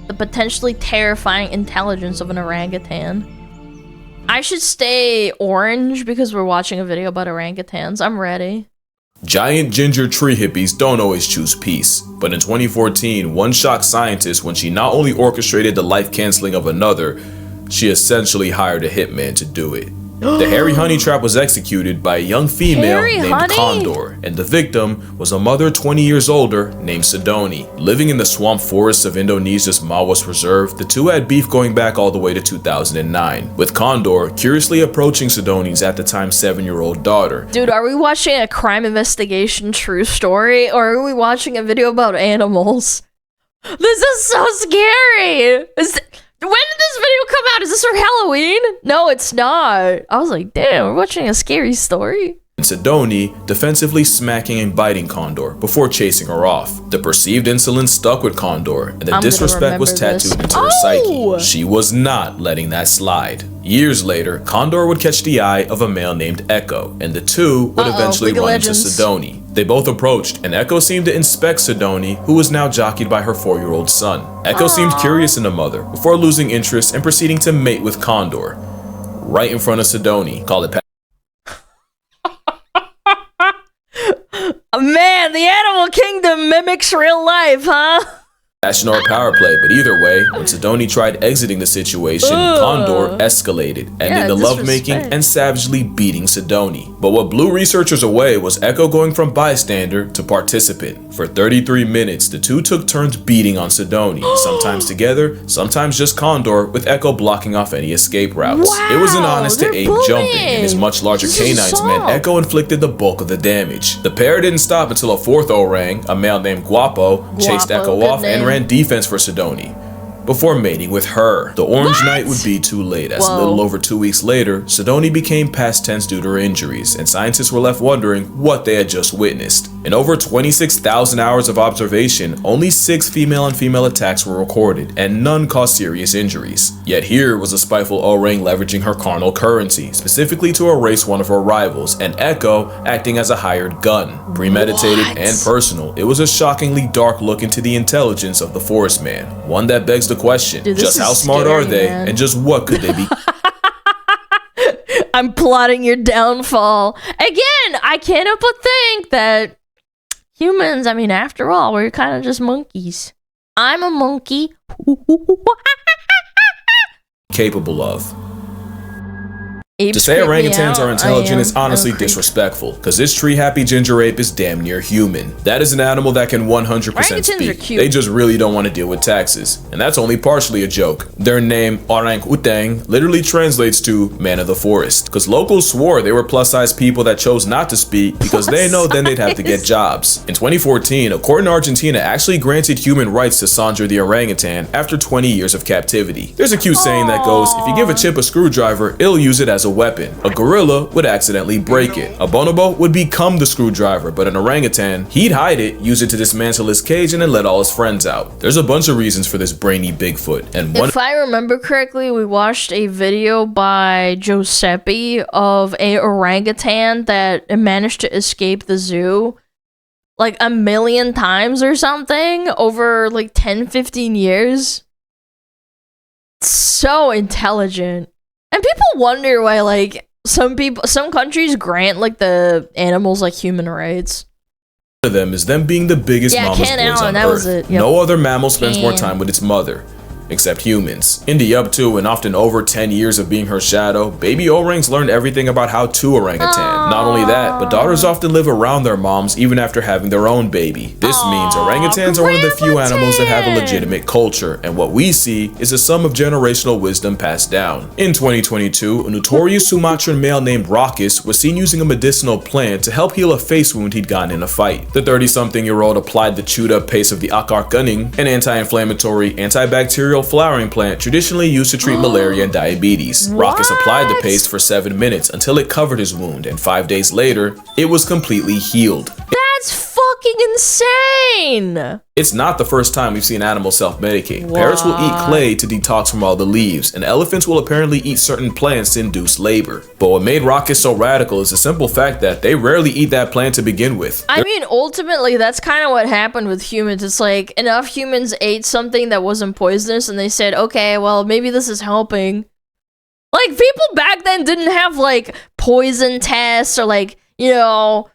The potentially terrifying intelligence of an orangutan. I should stay orange because we're watching a video about orangutans. I'm ready. Giant ginger tree hippies don't always choose peace, but in 2014, one shocked scientist when she not only orchestrated the life canceling of another, she essentially hired a hitman to do it. The hairy honey trap was executed by a young female named Condor, and the victim was a mother 20 years older named Sidoni. Living in the swamp forests of Indonesia's Mawas Reserve, the two had beef going back all the way to 2009, with Condor curiously approaching Sidoni's at the time 7-year-old daughter. Dude, are we watching a crime investigation true story, or are we watching a video about animals? This is so scary! When did this video come out? Is this for Halloween? No, it's not. I was like, damn, we're watching a scary story. And Sidoni defensively smacking and biting Condor before chasing her off. The perceived insolence stuck with Condor, and the disrespect was tattooed into her psyche. She was not letting that slide. Years later, Condor would catch the eye of a male named Echo, and the two would eventually run into Sidoni. They both approached, and Echo seemed to inspect Sidoni, who was now jockeyed by her 4-year-old son. Echo seemed curious in the mother, before losing interest and proceeding to mate with Condor. Right in front of Sidoni. Call it Man, the animal kingdom mimics real life, huh? passion or power play, but either way, when Sidoni tried exiting the situation, Condor escalated, ending the lovemaking and savagely beating Sidoni. But what blew researchers away was Echo going from bystander to participant. For 33 minutes, the two took turns beating on Sidoni, sometimes together, sometimes just Condor, with Echo blocking off any escape routes. It was an honest to ape jumping, and his much larger canines meant Echo inflicted the bulk of the damage. The pair didn't stop until a fourth orang, a male named Guapo, chased Echo off and ran defense for Sidoni before mating with her. The Orange Night would be too late, as a little over 2 weeks later, Sidoni became past tense due to her injuries, and scientists were left wondering what they had just witnessed. In over 26,000 hours of observation, only 6 female on female attacks were recorded, and none caused serious injuries. Yet here was a spiteful orang leveraging her carnal currency, specifically to erase one of her rivals, and Echo acting as a hired gun. Premeditated and personal, it was a shockingly dark look into the intelligence of the forest man, one that begs the question, just how smart are they, and just what could they be? I'm plotting your downfall. Again, I can't help but think that humans, I mean, after all, we're kind of just monkeys. I'm a monkey. Capable of. To say orangutans are intelligent is honestly disrespectful, because this tree-happy ginger ape is damn near human. That is an animal that can 100% speak. They just really don't want to deal with taxes. And that's only partially a joke. Their name, Orangutang, literally translates to man of the forest, because locals swore they were plus-size people that chose not to speak because they know then they'd have to get jobs. In 2014, a court in Argentina actually granted human rights to Sandra the orangutan after 20 years of captivity. There's a cute saying that goes, if you give a chip a screwdriver, it'll use it as a weapon. A gorilla would accidentally break it. A bonobo would become the screwdriver, but an orangutan, he'd hide it, use it to dismantle his cage, and then let all his friends out. There's a bunch of reasons for this brainy Bigfoot, and if I remember correctly, we watched a video by Giuseppe of a orangutan that managed to escape the zoo like 1,000,000 times or something over like 10-15 years. So intelligent. And people wonder why, like, some countries grant, like, the animals, like, human rights. One of them is them being the biggest mama's boys on Earth. No other mammal spends more time with its mother, except humans. In the up to and often over 10 years of being her shadow, baby orangs learned everything about how to orangutan. Not only that, but daughters often live around their moms even after having their own baby. This means orangutans are one of the few animals that have a legitimate culture, and what we see is a sum of generational wisdom passed down. In 2022, a notorious Sumatran male named Raucus was seen using a medicinal plant to help heal a face wound he'd gotten in a fight. The 30-something-year-old applied the chewed-up paste of the akar kuning, an anti-inflammatory, antibacterial flowering plant traditionally used to treat malaria and diabetes. Raucus applied the paste for 7 minutes until it covered his wound, and 5 days later, it was completely healed. That's fucking insane. It's not the first time we've seen animals self-medicate. Parrots will eat clay to detox from all the leaves, and elephants will apparently eat certain plants to induce labor. But what made Rocket so radical is the simple fact that they rarely eat that plant to begin with. I mean, ultimately, that's kind of what happened with humans. It's like, enough humans ate something that wasn't poisonous, and they said, okay, well, maybe this is helping. Like, people back then didn't have, like, poison tests or, like, you know...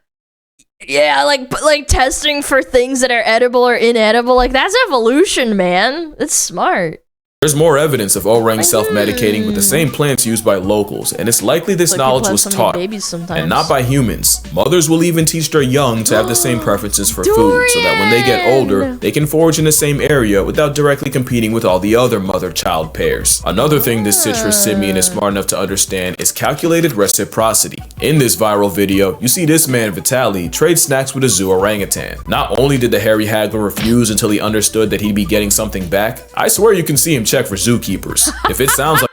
Yeah, like testing for things that are edible or inedible. Like, that's evolution, man. It's smart. There's more evidence of orangs self-medicating with the same plants used by locals, and it's likely this knowledge was taught, and not by humans. Mothers will even teach their young to have the same preferences for food, so that when they get older, they can forage in the same area without directly competing with all the other mother-child pairs. Another thing this citrus simian is smart enough to understand is calculated reciprocity. In this viral video, you see this man Vitaly trade snacks with a zoo orangutan. Not only did the hairy haggler refuse until he understood that he'd be getting something back, I swear you can see him check for zookeepers. If it sounds like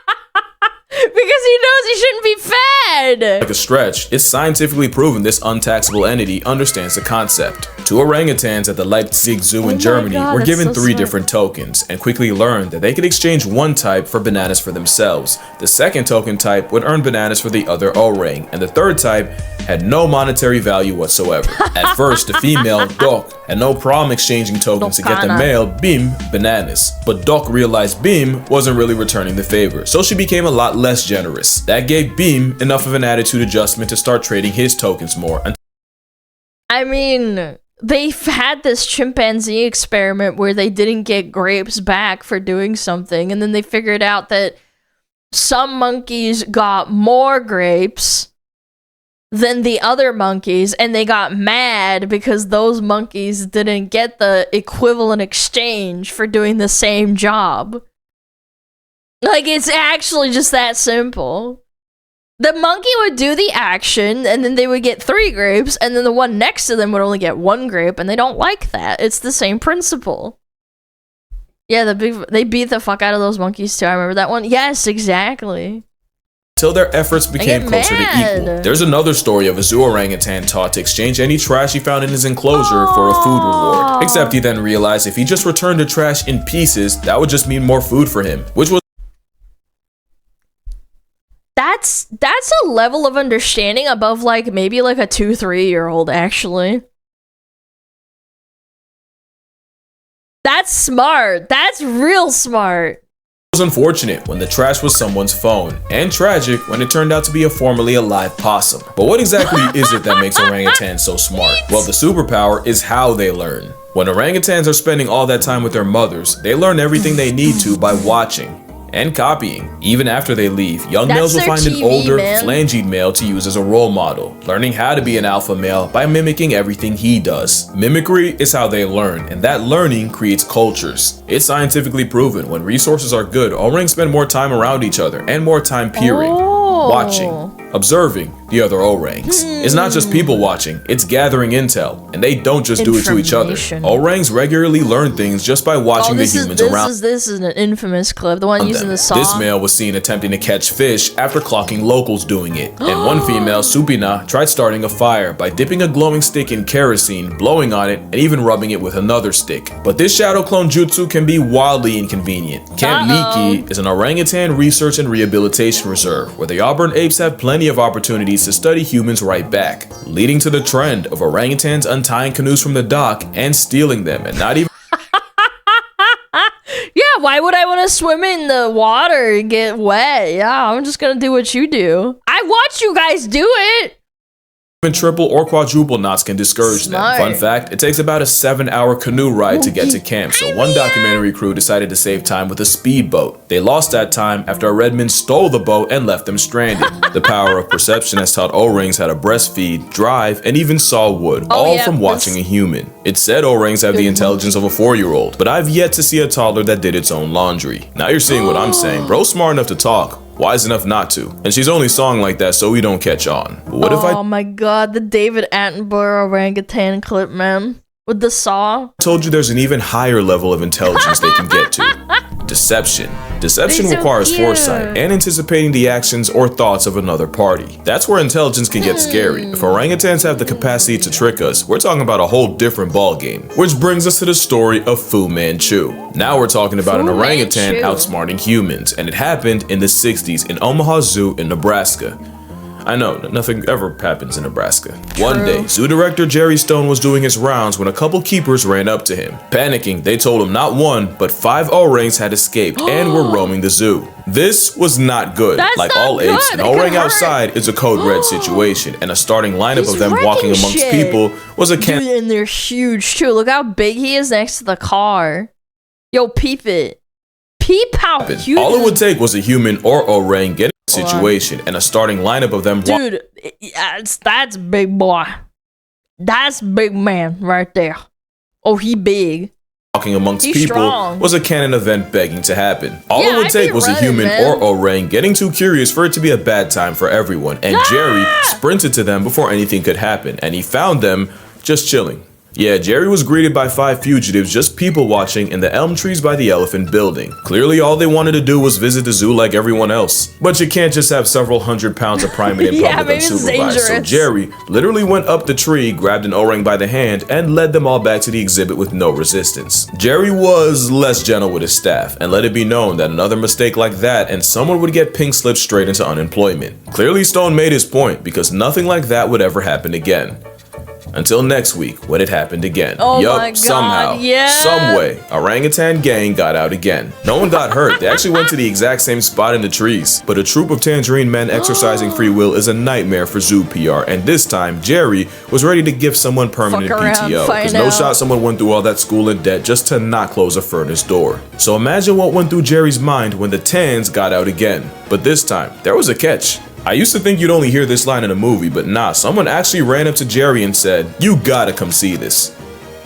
because he knows he shouldn't be fed. Like a stretch, it's scientifically proven this untaxable entity understands the concept. Two orangutans at the Leipzig Zoo in Germany were given three different tokens and quickly learned that they could exchange one type for bananas for themselves. The second token type would earn bananas for the other orang, and the third type had no monetary value whatsoever. At first, the female, Doc, had no problem exchanging tokens to get the male, Bim, bananas. But Doc realized Bim wasn't really returning the favor, so she became a lot less generous. That gave Bim enough of an attitude adjustment to start trading his tokens more. I mean, they've had this chimpanzee experiment where they didn't get grapes back for doing something, and then they figured out that some monkeys got more grapes than the other monkeys, and they got mad because those monkeys didn't get the equivalent exchange for doing the same job. Like, it's actually just that simple. The monkey would do the action, and then they would get 3 grapes, and then the one next to them would only get 1 grape, and they don't like that. It's the same principle. Yeah, they beat the fuck out of those monkeys too. I remember that one. Yes, exactly. Till their efforts became closer to equal. There's another story of a zoo orangutan taught to exchange any trash he found in his enclosure for a food reward. Except he then realized if he just returned the trash in pieces, that would just mean more food for him, which was That's a level of understanding above, like, maybe like a 2-3-year-old, actually. That's smart. That's real smart. It was unfortunate when the trash was someone's phone, and tragic when it turned out to be a formerly alive possum. But what exactly is it that makes orangutans so smart? Well, the superpower is how they learn. When orangutans are spending all that time with their mothers, they learn everything they need to by watching and copying. Even after they leave, young males will find an older, phalangeed male to use as a role model, learning how to be an alpha male by mimicking everything he does. Mimicry is how they learn, and that learning creates cultures. It's scientifically proven when resources are good, orangs spend more time around each other and more time peering, watching, observing the other orangs. It's not just people watching, it's gathering intel, and they don't just do it to each other. Orangs regularly learn things just by watching the humans around. This is an infamous clip, the one using the song. This male was seen attempting to catch fish after clocking locals doing it, and one female, Supina, tried starting a fire by dipping a glowing stick in kerosene, blowing on it, and even rubbing it with another stick. But this shadow clone jutsu can be wildly inconvenient. Camp Miki is an orangutan research and rehabilitation reserve where the Auburn apes have plenty of opportunities to study humans right back, leading to the trend of orangutans untying canoes from the dock and stealing them, and not even yeah, why would I want to swim in the water and get wet? Yeah, I'm just gonna do what you do. I watch you guys do it. triple or quadruple knots can discourage them. Fun fact, it takes about a 7-hour canoe ride to get to camp, so one documentary crew decided to save time with a speedboat. They lost that time after a redman stole the boat and left them stranded. The power of perception has taught orangs how to breastfeed, drive, and even saw wood, all from watching a human. It said orangs have the intelligence of a 4-year-old, but I've yet to see a toddler that did its own laundry. Now you're seeing what I'm saying. Bro's smart enough to talk, wise enough not to, and she's only song like that so we don't catch on. But what if Oh my god, the David Attenborough orangutan clip, man. With the saw? I told you there's an even higher level of intelligence they can get to. Deception. Deception requires foresight and anticipating the actions or thoughts of another party. That's where intelligence can get scary. If orangutans have the capacity to trick us, we're talking about a whole different ballgame. Which brings us to the story of Fu Manchu. Now we're talking about an orangutan outsmarting humans, and it happened in the 60s in Omaha Zoo in Nebraska. I know, nothing ever happens in Nebraska. One day, zoo director Jerry Stone was doing his rounds when a couple keepers ran up to him. Panicking, they told him not one, but 5 orangs had escaped and were roaming the zoo. This was not good. Like all apes, an orang outside is a code red situation, and a starting lineup of them walking amongst people was a Dude, and they're huge too. Look how big he is next to the car. Yo, peep it. Peep how huge. All it would take was a human or orang getting situation and a starting lineup of them. Dude, that's big boy. That's big man right there. Oh, he big. Walking amongst people was a canon event begging to happen. All it would take was a human or orang getting too curious for it to be a bad time for everyone, and Jerry sprinted to them before anything could happen, and he found them just chilling. Yeah, Jerry was greeted by 5 fugitives just people watching in the elm trees by the elephant building. Clearly all they wanted to do was visit the zoo like everyone else. But you can't just have several 100 pounds of primate in public unsupervised, so Jerry literally went up the tree, grabbed an orang by the hand, and led them all back to the exhibit with no resistance. Jerry was less gentle with his staff, and let it be known that another mistake like that and someone would get pink slipped straight into unemployment. Clearly Stone made his point, because nothing like that would ever happen again. Until next week, when it happened again. Yup, somehow, some way, orangutan gang got out again. No one got hurt. They actually went to the exact same spot in the trees. But a troop of tangerine men exercising free will is a nightmare for zoo PR. And this time, Jerry was ready to give someone permanent PTO. Because no shot someone went through all that school in debt just to not close a furnace door. So imagine what went through Jerry's mind when the tans got out again. But this time, there was a catch. I used to think you'd only hear this line in a movie, but nah, someone actually ran up to Jerry and said, "You gotta come see this."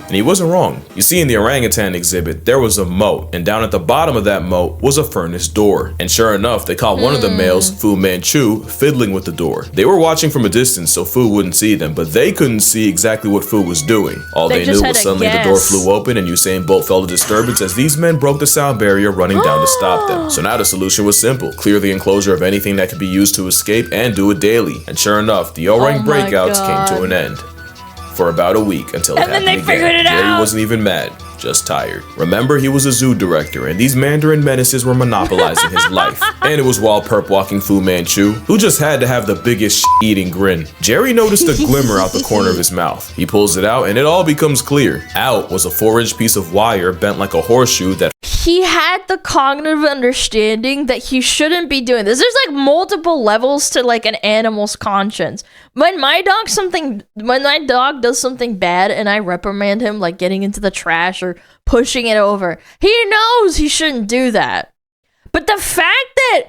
And he wasn't wrong. You see, in the orangutan exhibit, there was a moat, and down at the bottom of that moat was a furnace door. And sure enough, they caught one of the males, Fu Manchu, fiddling with the door. They were watching from a distance so Fu wouldn't see them, but they couldn't see exactly what Fu was doing. All they knew was suddenly the door flew open and Usain Bolt felt a disturbance as these men broke the sound barrier running down to stop them. So now the solution was simple. Clear the enclosure of anything that could be used to escape and do it daily. And sure enough, the orang breakouts came to an end. For about a week until it happened again. Jerry wasn't even mad, just tired. Remember, he was a zoo director, and these Mandarin menaces were monopolizing his life. And it was while perp walking Fu Manchu, who just had to have the biggest eating grin. Jerry noticed a glimmer out the corner of his mouth. He pulls it out, and it all becomes clear. Out was a 4-inch piece of wire bent like a horseshoe that he had the cognitive understanding that he shouldn't be doing this. There's like multiple levels to like an animal's conscience. When my dog does something bad and I reprimand him, like getting into the trash or pushing it over, he knows he shouldn't do that. But the fact that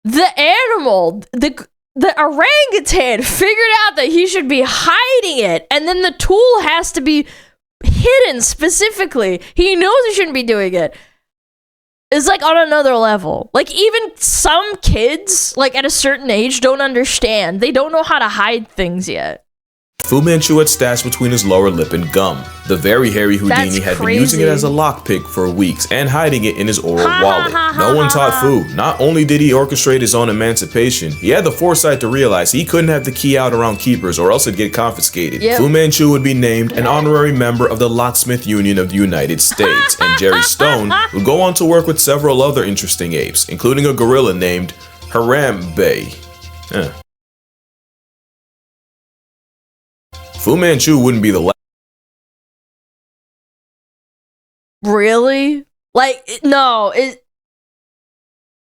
the animal, the orangutan figured out that he should be hiding it, and then the tool has to be hidden specifically. He knows he shouldn't be doing it. Is like on another level. Like even some kids, like at a certain age, don't understand. They don't know how to hide things yet. Fu Manchu had stashed between his lower lip and gum. The very hairy Houdini had been using it as a lockpick for weeks and hiding it in his oral wallet. No one taught Fu. Not only did he orchestrate his own emancipation, he had the foresight to realize he couldn't have the key out around keepers or else it'd get confiscated. Fu Manchu would be named an honorary member of the Locksmith Union of the United States, and Jerry Stone would go on to work with several other interesting apes, including a gorilla named Harambe. Fu Manchu wouldn't be the last. Really? Like, no, is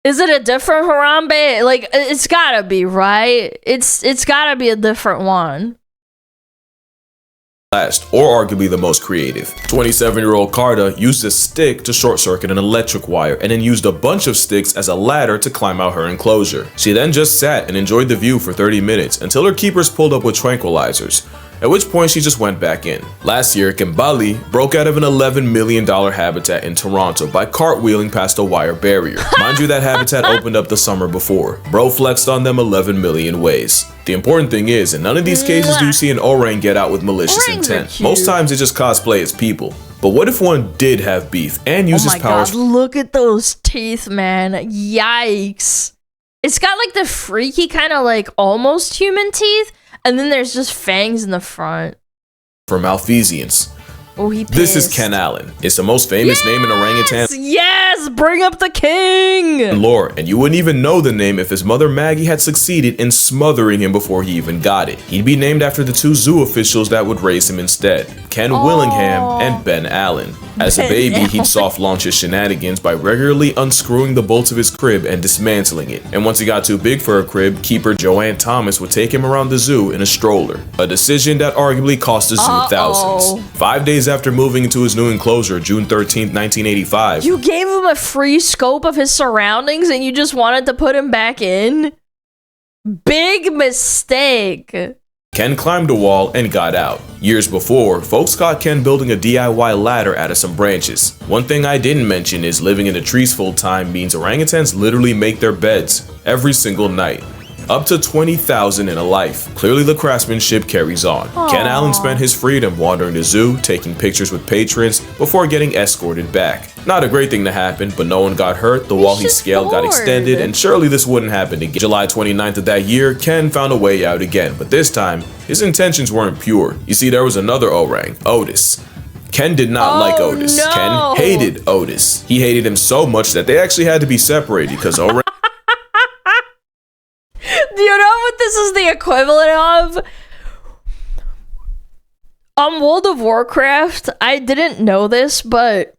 it a different Harambe? Like, it's gotta be, right? It's gotta be a different one. Or arguably the most creative. 27-year-old Carta used a stick to short-circuit an electric wire and then used a bunch of sticks as a ladder to climb out her enclosure. She then just sat and enjoyed the view for 30 minutes until her keepers pulled up with tranquilizers, at which point she just went back in. Last year, Kimbali broke out of an $11 million habitat in Toronto by cartwheeling past a wire barrier. Mind you, that habitat opened up the summer before. Bro flexed on them 11 million ways. The important thing is, in none of these cases do you see an orang get out with malicious Orangs intent. Most times they just cosplay as people. But what if one did have beef and uses powers? God, look at those teeth, man. Yikes. It's got like the freaky kind of like almost human teeth, and then there's just fangs in the front. For malfeasance. Oh, he pissed. This is Ken Allen. It's the most famous name in orangutan Yes, bring up the king! lore, and you wouldn't even know the name if his mother Maggie had succeeded in smothering him before he even got it. He'd be named after the two zoo officials that would raise him instead, Ken Willingham and Ben Allen. As a baby, he'd soft launch his shenanigans by regularly unscrewing the bolts of his crib and dismantling it. And once he got too big for a crib, keeper Joanne Thomas would take him around the zoo in a stroller. A decision that arguably cost the zoo thousands. 5 days after moving into his new enclosure, June 13th, 1985. You gave him a free scope of his surroundings and you just wanted to put him back in? Big mistake. Ken climbed a wall and got out. Years before, folks caught Ken building a DIY ladder out of some branches. One thing I didn't mention is living in the trees full time means orangutans literally make their beds every single night. Up to 20,000 in a life. Clearly the craftsmanship carries on. Aww. Ken Allen spent his freedom wandering the zoo, taking pictures with patrons before getting escorted back. Not a great thing to happen, but no one got hurt, the wall he scaled got extended, and surely this wouldn't happen again. July 29th of that year, Ken found a way out again, but this time, his intentions weren't pure. You see, there was another orang, Otis. Ken did not like Otis. No. Ken hated Otis. He hated him so much that they actually had to be separated because orang Do you know what this is the equivalent of? On World of Warcraft, I didn't know this, but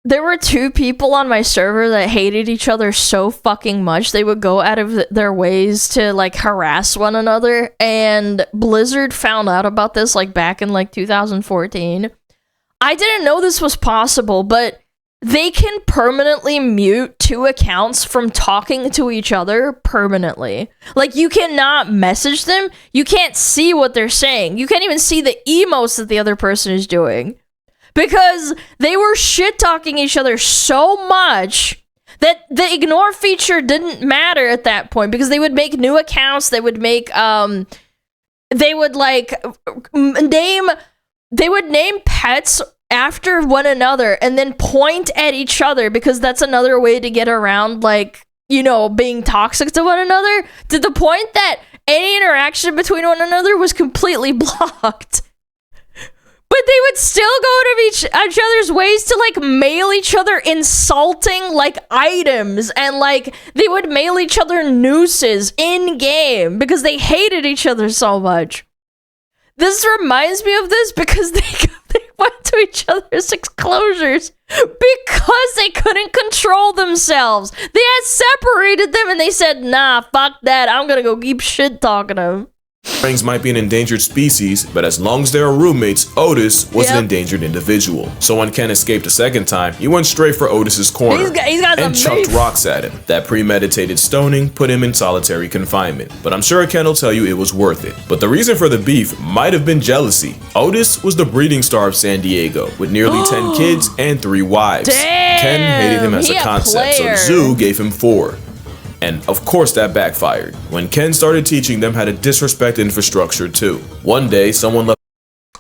there were two people on my server that hated each other so fucking much they would go out of their ways to like harass one another, and Blizzard found out about this like back in like 2014. I didn't know this was possible, but they can permanently mute two accounts from talking to each other permanently. Like, you cannot message them. You can't see what they're saying. You can't even see the emotes that the other person is doing. Because they were shit-talking each other so much that the ignore feature didn't matter at that point. Because they would make new accounts. They would make, they would, like, name pets after one another and then point at each other, because that's another way to get around, like, you know, being toxic to one another, to the point that any interaction between one another was completely blocked. But they would still go to each other's ways to, like, mail each other insulting, like, items, and, like, they would mail each other nooses in-game because they hated each other so much. This reminds me of this because they went to each other's enclosures because they couldn't control themselves. They had separated them and they said, nah, fuck that. I'm gonna go keep shit talking to them. Orangs might be an endangered species, but as long as they are roommates, Otis was an endangered individual. So when Ken escaped a second time, he went straight for Otis's corner He's got and chucked rocks at him. That premeditated stoning put him in solitary confinement. But I'm sure Ken will tell you it was worth it. But the reason for the beef might have been jealousy. Otis was the breeding star of San Diego, with nearly 10 kids and 3 wives. Damn, Ken hated him as a concept, so player. the zoo gave him 4. And of course that backfired, when Ken started teaching them how to disrespect infrastructure too. One day, someone left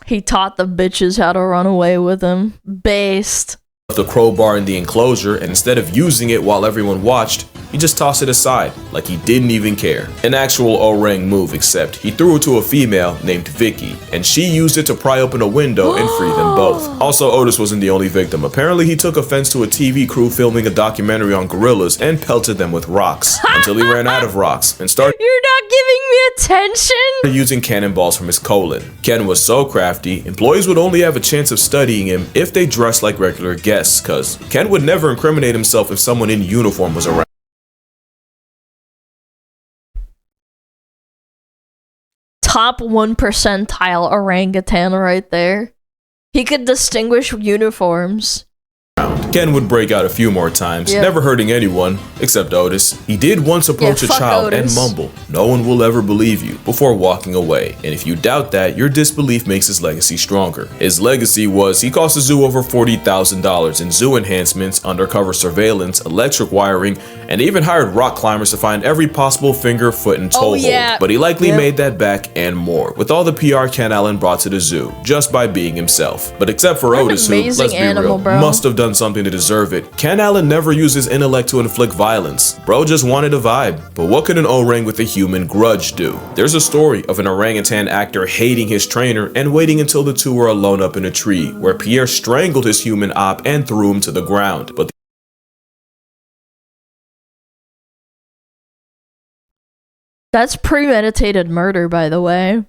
He taught the bitches how to run away with him. Based. the crowbar in the enclosure, and instead of using it while everyone watched, he just tossed it aside, like he didn't even care. An actual orang move, except he threw it to a female named Vicky, and she used it to pry open a window and free them both. Also, Otis wasn't the only victim. Apparently, he took offense to a TV crew filming a documentary on gorillas and pelted them with rocks, until he ran out of rocks and started You're not giving me attention? using cannonballs from his colon. Ken was so crafty, employees would only have a chance of studying him if they dressed like regular guests, cause Ken would never incriminate himself if someone in uniform was around. Top 1 percentile orangutan right there. He could distinguish uniforms. Ken would break out a few more times, never hurting anyone, except Otis. He did once approach a child and mumble, "No one will ever believe you," before walking away. And if you doubt that, your disbelief makes his legacy stronger. His legacy was he cost the zoo over $40,000 in zoo enhancements, undercover surveillance, electric wiring, and even hired rock climbers to find every possible finger, foot, and toe hole. But he likely made that back and more, with all the PR Ken Allen brought to the zoo, just by being himself. But except for Otis, who, let's be real, must have done something to deserve it, Ken Allen never used his intellect to inflict violence. Bro just wanted a vibe. But what could an orang with a human grudge do? There's a story of an orangutan actor hating his trainer and waiting until the two were alone up in a tree, where Pierre strangled his human op and threw him to the ground. But that's premeditated murder, by the way.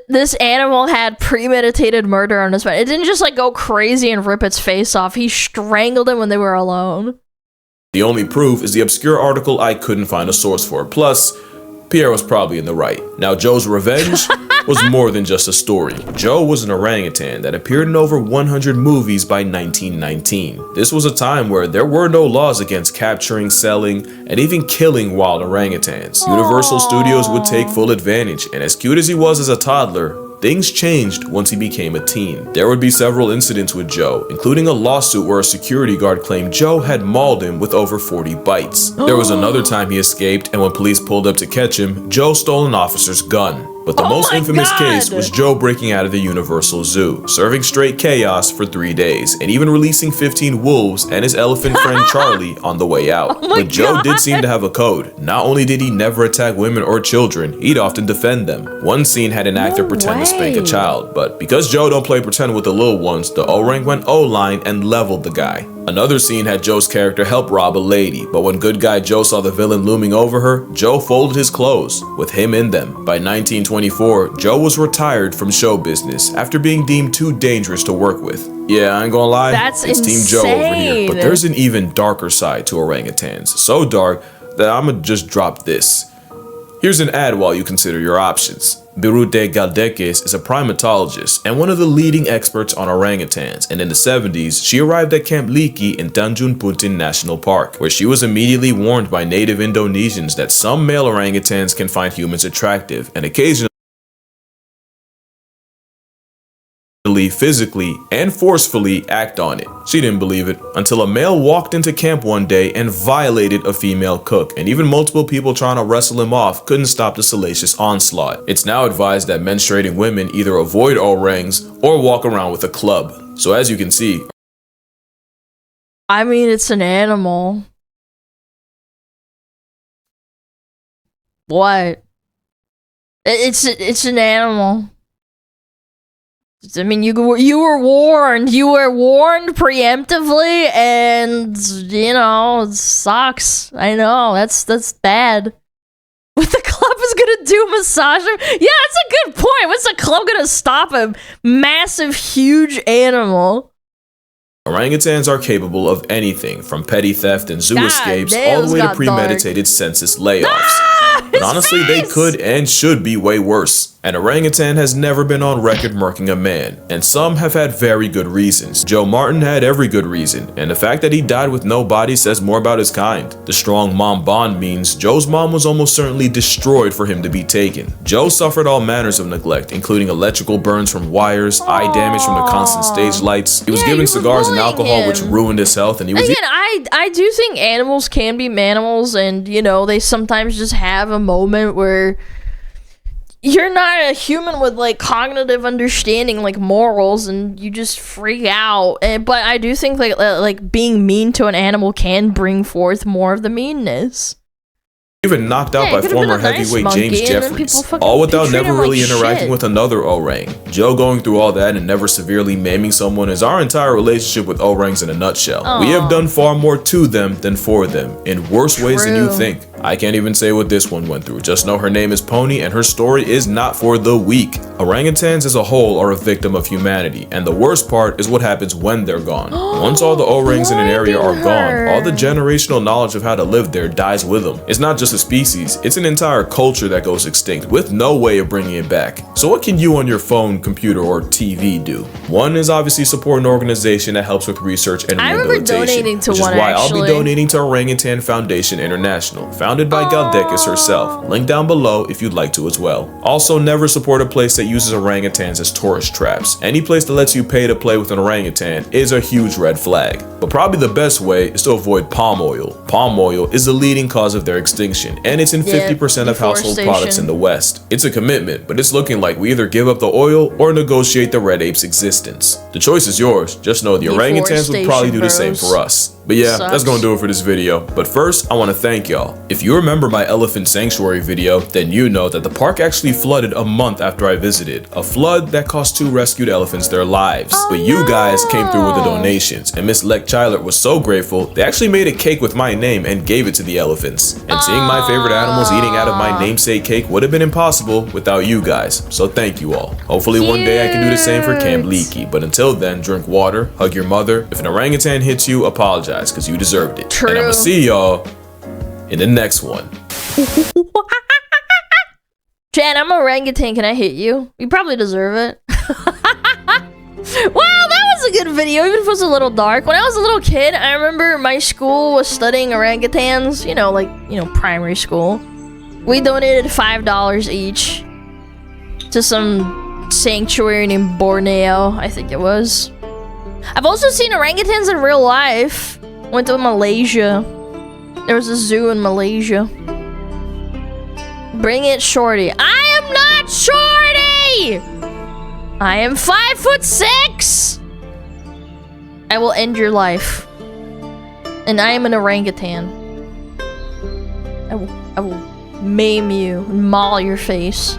This animal had premeditated murder on his mind. It didn't just like go crazy and rip its face off. He strangled it when they were alone. The only proof is the obscure article I couldn't find a source for. Plus, Pierre was probably in the right. Now, Joe's revenge was more than just a story. Joe was an orangutan that appeared in over 100 movies by 1919. This was a time where there were no laws against capturing, selling, and even killing wild orangutans. Universal Studios would take full advantage, and as cute as he was as a toddler, things changed once he became a teen. There would be several incidents with Joe, including a lawsuit where a security guard claimed Joe had mauled him with over 40 bites. There was another time he escaped, and when police pulled up to catch him, Joe stole an officer's gun. But the most infamous case was Joe breaking out of the Universal Zoo, serving straight chaos for 3 days, and even releasing 15 wolves and his elephant friend Charlie on the way out. But Joe did seem to have a code. Not only did he never attack women or children, he'd often defend them. One scene had an actor pretend to spank a child, but because Joe don't play pretend with the little ones, the orang went O-line and leveled the guy. Another scene had Joe's character help rob a lady, but when good guy Joe saw the villain looming over her, Joe folded his clothes, with him in them. By 1924, Joe was retired from show business after being deemed too dangerous to work with. Yeah, I ain't gonna lie, it's Team Joe over here, but there's an even darker side to orangutans. So dark that I'ma just drop this. Here's an ad while you consider your options. Birute Galdeques is a primatologist and one of the leading experts on orangutans, and in the 70s, she arrived at Camp Liki in Tanjung Puntin National Park, where she was immediately warned by native Indonesians that some male orangutans can find humans attractive and occasionally physically and forcefully act on it. She didn't believe it until a male walked into camp one day and violated a female cook, and even multiple people trying to wrestle him off couldn't stop the salacious onslaught. It's now advised that menstruating women either avoid orangs or walk around with a club. So as you can see, I mean, it's an animal. What? It's an animal. I mean, you were warned. You were warned preemptively, and you know, it sucks. I know that's bad. What the club is gonna do? Massage him? Yeah, that's a good point. What's the club gonna stop a massive, huge animal? Orangutans are capable of anything from petty theft and zoo escapes all the way to premeditated census layoffs. But honestly, they could and should be way worse. An orangutan has never been on record murking a man, and some have had very good reasons. Joe Martin had every good reason, and the fact that he died with no body says more about his kind. The strong mom bond means Joe's mom was almost certainly destroyed for him to be taken. Joe suffered all manners of neglect, including electrical burns from wires, eye damage from the constant stage lights. He was given cigars and alcohol, which ruined his health, and he was I do think animals can be manimals, and you know, they sometimes just have a moment where you're not a human with like cognitive understanding, like morals, and you just freak out. But I do think like being mean to an animal can bring forth more of the meanness. Even knocked out by former heavyweight James Jeffries, all without never really interacting with another orang. Joe going through all that and never severely maiming someone is our entire relationship with orangs in a nutshell. We have done far more to them than for them, in worse ways than you think. I can't even say what this one went through. Just know her name is Pony and her story is not for the weak. Orangutans as a whole are a victim of humanity, and the worst part is what happens when they're gone. Once all the O-rings in an area are gone, all the generational knowledge of how to live there dies with them. It's not just a species, it's an entire culture that goes extinct with no way of bringing it back. So what can you on your phone, computer, or TV do? One is obviously support an organization that helps with research and rehabilitation, which is why I'll be donating to Orangutan Foundation International, founded by Galdekis herself. Link down below if you'd like to as well. Also, never support a place that uses orangutans as tourist traps. Any place that lets you pay to play with an orangutan is a huge red flag. But probably the best way is to avoid palm oil. Palm oil is the leading cause of their extinction, and it's in 50% of household products in the West. It's a commitment, but it's looking like we either give up the oil or negotiate the red ape's existence. The choice is yours. Just know the orangutans would probably do the same for us. But yeah, that's gonna do it for this video. But first, I want to thank y'all. If you remember my elephant sanctuary video, then you know that the park actually flooded a month after I visited. A flood that cost 2 rescued elephants their lives. But you guys came through with the donations, and Miss Lek Chilert was so grateful, they actually made a cake with my name and gave it to the elephants. And seeing my favorite animals eating out of my namesake cake would have been impossible without you guys. So thank you all. Hopefully one day I can do the same for Camp Leaky. But until then, drink water, hug your mother. If an orangutan hits you, apologize, because you deserved it. True. And I'm gonna see y'all in the next one. Jan, I'm an orangutan. Can I hit you? You probably deserve it. Well, that was a good video, even if it was a little dark. When I was a little kid, I remember my school was studying orangutans, primary school. We donated $5 each to some sanctuary named Borneo, I think it was. I've also seen orangutans in real life. Went to Malaysia. There was a zoo in Malaysia. Bring it, Shorty. I am not Shorty! I am 5'6". I will end your life. And I am an orangutan. I will maim you and maul your face.